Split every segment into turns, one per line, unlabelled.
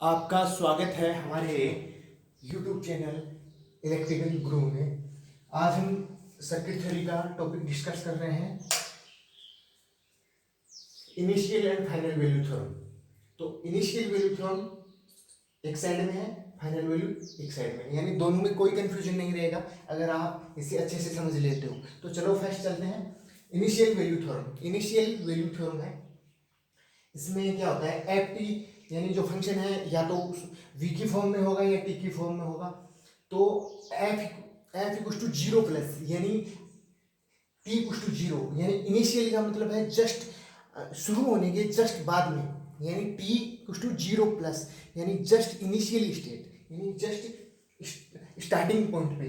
आपका स्वागत है हमारे YouTube चैनल इलेक्ट्रिकल गुरु में। आज हम सर्किट थ्योरी का टॉपिक डिस्कस कर रहे हैं, initial and final value theorem. तो इनिशियल वैल्यू थ्योरम एक साइड में है, फाइनल वैल्यू एक साइड में है, यानी दोनों में कोई कंफ्यूजन नहीं रहेगा अगर आप इसे अच्छे से समझ लेते हो। तो चलो फर्स्ट चलते हैं initial value theorem. Initial value theorem है, इसमें क्या होता है, एफ टी यानी जो फंक्शन है या तो वी की फॉर्म में होगा या टी की फॉर्म में होगा। तो f equal to zero plus यानी टी इक्वल टू जीरो, यानी इनिशियली का मतलब है जस्ट शुरू होने के जस्ट बाद में, यानी t equal to zero plus यानी जस्ट इनिशियली स्टेट, यानी जस्ट स्टार्टिंग पॉइंट पे।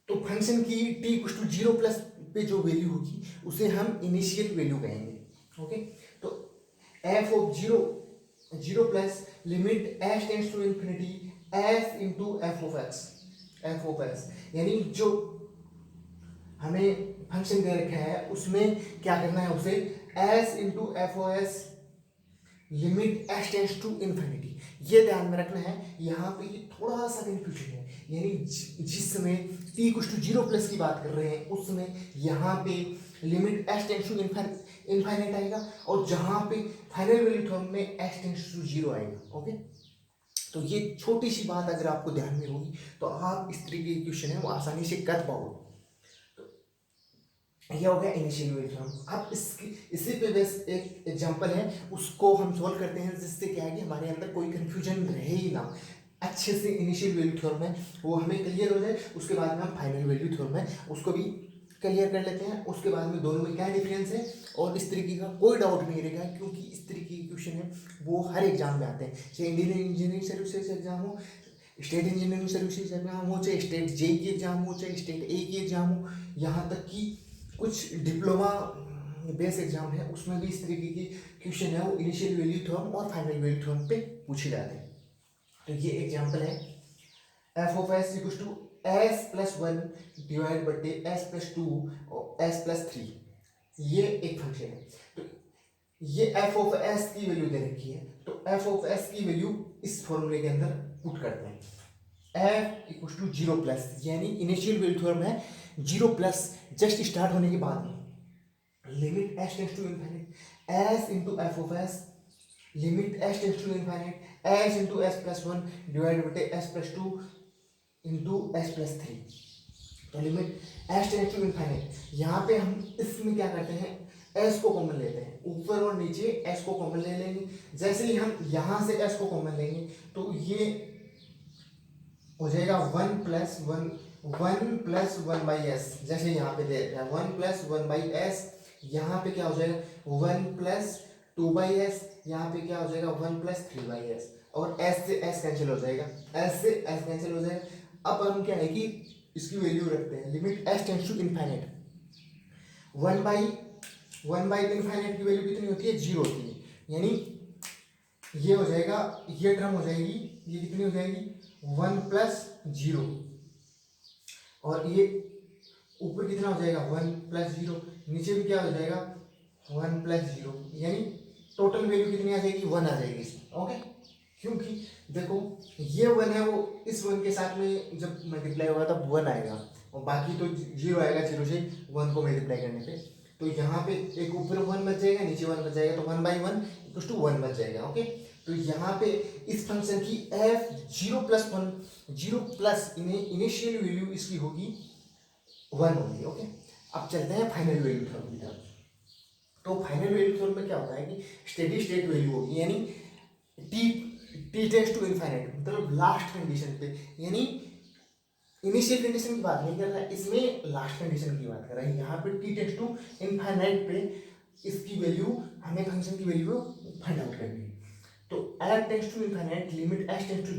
तो फंक्शन की t equal to zero plus पे जो वैल्यू होगी उसे हम इनिशियल वैल्यू कहेंगे। ओके, तो f of zero zero plus limit h tends to infinity f into f of x, f of x यानी जो हमें फंक्शन दे रखा है उसमें क्या करना है, उसे s into f o s limit h tends to infinity, ये ध्यान में रखना है। यहाँ पे ये थोड़ा सा कंफ्यूजन है, यानी जिस समय t equal to zero plus की बात कर रहे हैं उस समय यहाँ पे limit h tends to infinite आएगा, और जहाँ पे फाइनल वैल्यू थ्योरम में एच टेंड्स टू जीरो आएगा। ओके, तो ये छोटी सी बात अगर आपको ध्यान में होगी तो आप इस तरीके की क्वेश्चन है वो आसानी से कर पाओगे। यह हो गया इनिशियल वैल्यू थ्योरम। अब इसी पे बस एक एग्जांपल है, उसको हम सॉल्व करते हैं, जिससे क्या है कि हमारे अंदर कोई कंफ्यूजन रहे ही ना, अच्छे से इनिशियल वैल्यू थ्योरम है वो हमें क्लियर हो जाए। उसके बाद में हम फाइनल वैल्यू थ्योरम है उसको भी क्लियर कर लेते हैं। उसके बाद में दोनों में क्या डिफरेंस है और इस तरीके का कोई डाउट नहीं रहेगा, क्योंकि इस तरीके के क्वेश्चन है वो हर एग्जाम में आते हैं, चाहे इंडियन इंजीनियरिंग सर्विसेज एग्जाम हो, स्टेट इंजीनियरिंग सर्विसेज एग्जाम हो, चाहे स्टेट जे की एग्जाम हो, चाहे स्टेट ए की एग्जाम हो, यहाँ तक कि कुछ डिप्लोमा बेस एग्जाम है उसमें भी इस तरीके की क्वेश्चन है वो इनिशियल वैल्यू थ्योरम और फाइनल वैल्यू थ्योरम पे पूछे जाते हैं। तो ये एग्जांपल है, f of s equal to s plus one divide बटे एस प्लस टू और एस प्लस थ्री, ये एक फंक्शन है। तो ये एफ ऑफ एस की वैल्यू दे रखी है, तो एफ ऑफ एस की वैल्यू इस फॉर्मूले के अंदर पुट करते हैं, f equal to zero plus यानी इनिशियल वैल्यू थ्योरम है जीरो प्लस जस्ट स्टार्ट होने के बाद में limit h tends to infinite s into f of s limit h tends to infinite s into s plus one divide बटे s plus two into s plus three. तो limit h tends to infinite, यहाँ पे हम इसमें क्या करते हैं, S को कॉमन लेते हैं, ऊपर और नीचे एस को कॉमन ले लेंगे। जैसे ही हम यहाँ से एस को कॉमन लेंगे तो ये हो जाएगा one plus one by S, जैसे यहाँ पे दे रखा है one plus one by S, यहाँ पे क्या हो जाएगा one plus two by S, यहाँ पे क्या हो जाएगा one plus three by S, और एस से एस कैंसिल हो जाएगा, एस से एस कैंसिल हो जाएगा। अब हम क्या है कि इसकी वैल्यू रखते हैं, limit s tends to infinite, one by infinite की वैल्यू कितनी होती है, जीरो होती है, यानी ये हो जाएगा, ये टर्म हो जाएगी, ये कितनी हो जाएगी वन प्लस जीरो, और ये ऊपर कितना हो जाएगा वन प्लस जीरो, नीचे भी क्या हो जाएगा वन प्लस जीरो, यानी टोटल वैल्यू कितनी आ जाएगी, वन आ जाएगी इसमें। ओके, क्योंकि देखो ये वन है वो इस वन के साथ में जब मल्टीप्लाई होगा तब वन आएगा, और बाकी तो जीरो आएगा, जीरो से वन को मल्टीप्लाई करने पे। तो यहाँ पे एक ऊपर वन बच जाएगा, नीचे वन बच जाएगा, तो one by one equal to one बच जाएगा। ओके, तो यहाँ पे इस फंक्शन की f zero plus one, zero plus initial value इसकी होगी वन होगी। ओके, अब चलते हैं फाइनल वैल्यू थ्योरम की तरफ। तो फाइनल वैल्यू थ्योरम में क्या होता है कि स्टेडी स्टेट वैल्यू होगी, यानी t t tends to infinite, मतलब लास्ट कंडीशन पे, यानी इनिशियल कंडीशन की बात नहीं कर रहा है इसमें, लास्ट कंडीशन की बात कर रहा है। यहाँ पे टी टेंड्स टू इनफाइनाइट पे इसकी वैल्यू, हमें फंक्शन की वैल्यू फाइंड आउट करनी है। तो f tends to infinite limit h tends to,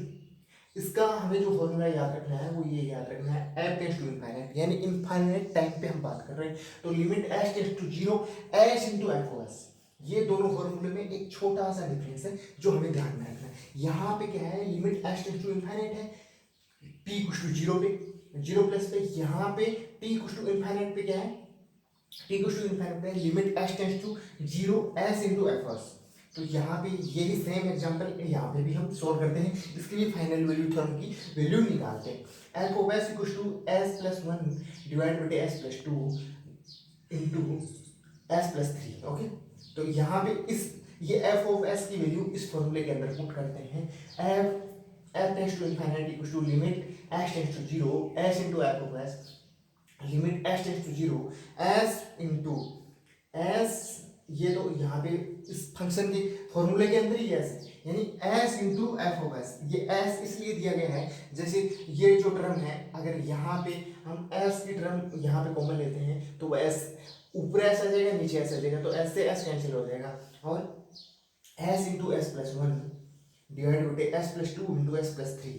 इसका हमें जो फॉर्मूला याद रखना है वो ये याद रखना है, एफ टेंड्स टू इनफाइनाइट यानी इनफाइनाइट टाइम पे हम बात कर रहे हैं, तो limit h tends to zero h into f o s, ये दोनों फॉर्मूले में एक छोटा सा डिफरेंस है जो हमें ध्यान में रखना है। यहाँ पे क्या है, limit h tends to infinite है टी इक्वल टू जीरो पे, जीरो प्लस पे, यहाँ पे टी इक्वल टू इनफाइनाइट पे क्या है, टी इक्वल टू इनफाइनाइट पे limit h tends to zero s into f s, तो यहाँ पे यही सेम एग्जांपल यहाँ पे भी हम सॉल्व करते हैं, इसके लिए फाइनल वैल्यू थ्योरम की वैल्यू निकालते हैं। F of s equal to s plus one divide by s plus two into s plus three. Okay, तो यहाँ पे इस ये एफ ऑफ एस की वैल्यू इस फॉर्मूले के अंदर पुट करते हैं। F tends to infinite equal to limit s tends to zero s into f of s, limit s tends to zero s into S, ये तो यहाँ पे इस फंक्शन के फॉर्मूले के अंदर ही एस है, यानी S into f of S. ये एस इसलिए दिया गया है, जैसे ये जो टर्म है अगर यहाँ पे हम एस की टर्म यहाँ पे कॉमन लेते हैं तो वो एस ऊपर एस आ जाएगा, नीचे एस आ जाएगा, तो एस से एस कैंसिल हो जाएगा, और s into s plus one divide by s plus two into s plus three,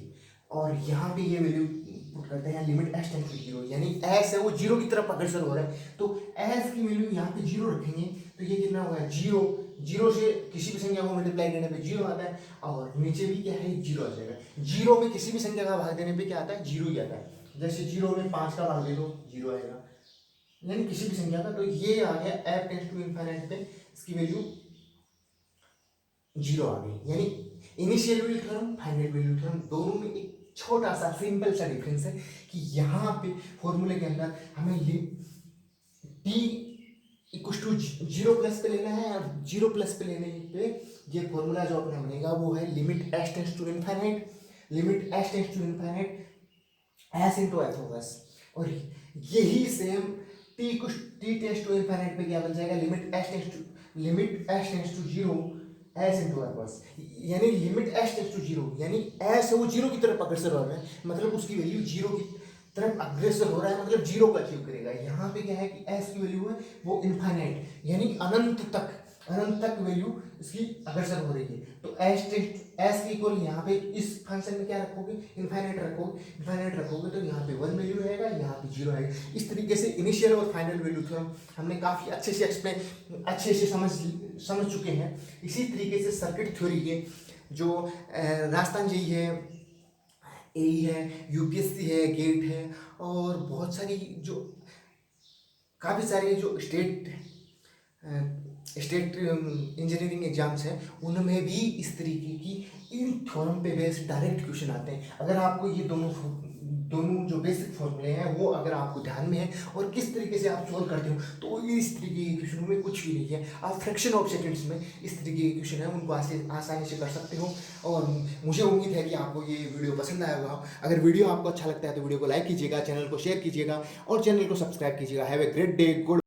और यहाँ पे ये वैल्यू पुट करते हैं limit s tends to zero, यानी एस है वो जीरो की तरफ अग्रसर हो रहा है, तो एस की वैल्यू यहाँ पे जीरो रखेंगे तो ये कितना होगा जीरो, जीरो से किसी भी संख्या को मल्टीप्लाई करने पे जीरो आता है, और नीचे भी क्या है जीरो आ जाएगा। जीरो में किसी भी संख्या का भाग देने पे क्या आता है, जीरो ही आता है। जैसे जीरो में 5 का भाग दे दो जीरो आएगा, यानी किसी भी संख्या का, तो ये आ गया एफ टेंड्स टू इनफाइनाइट पे इसकी वैल्यू जीरो आ गई। यानी initial value theorem final value theorem दोनों में एक छोटा सा सिंपल सा डिफरेंस है कि यहाँ पे फॉर्मूले के अंदर हमें t equal to zero plus पे लेना है, और जीरो प्लस पे लेने पे ये फॉर्मूला जो अपना बनेगा वो है limit s tends to infinite, limit s tends to infinite s into f of s, और यही same t tends to infinite पे क्या बन जाएगा, limit s tends to zero s into f s, यानी limit s tends to zero, यानी s है वो जीरो की तरफ अग्रसर हो रहा है, मतलब उसकी वैल्यू जीरो की तरफ अग्रसर हो रहा है, मतलब जीरो को अचीव करेगा। यहाँ पे क्या है कि एस की वैल्यू है वो इनफाइनाइट, यानी अनंत तक वैल्यू इसकी अग्रसर हो रही है, तो एस की इक्वल यहाँ पे इस फंक्शन में क्या रखोगे, इनफाइनाइट रखोगे तो यहाँ पे वन वैल्यू रहेगा, यहाँ पे जीरो आएगा। इस तरीके से इनिशियल और फाइनल वैल्यू थ्योरम हमने काफ़ी अच्छे से समझ चुके हैं। इसी तरीके से सर्किट थ्योरी के जो राजस्थान जेईई है, एई है, यूपीएससी है, गेट है, और बहुत सारी जो काफ़ी सारे जो स्टेट इंजीनियरिंग एग्जाम्स हैं उनमें भी इस तरीके की इन थ्योरम पे बेस्ड डायरेक्ट क्वेश्चन आते हैं। अगर आपको ये दोनों जो बेसिक फॉर्मूले हैं वो अगर आपको ध्यान में है और किस तरीके से आप सॉल्व करते हो तो इस तरीके के क्वेश्चनों में कुछ भी नहीं है। आप फ्रैक्शन ऑफ सेकंड्स में इस तरीके के क्वेश्चन है उनको आसानी से कर सकते हो, और मुझे उम्मीद है कि आपको ये वीडियो पसंद आया होगा। अगर वीडियो आपको अच्छा लगता है तो वीडियो को लाइक कीजिएगा, चैनल को शेयर कीजिएगा और चैनल को सब्सक्राइब कीजिएगा। Have a great day, good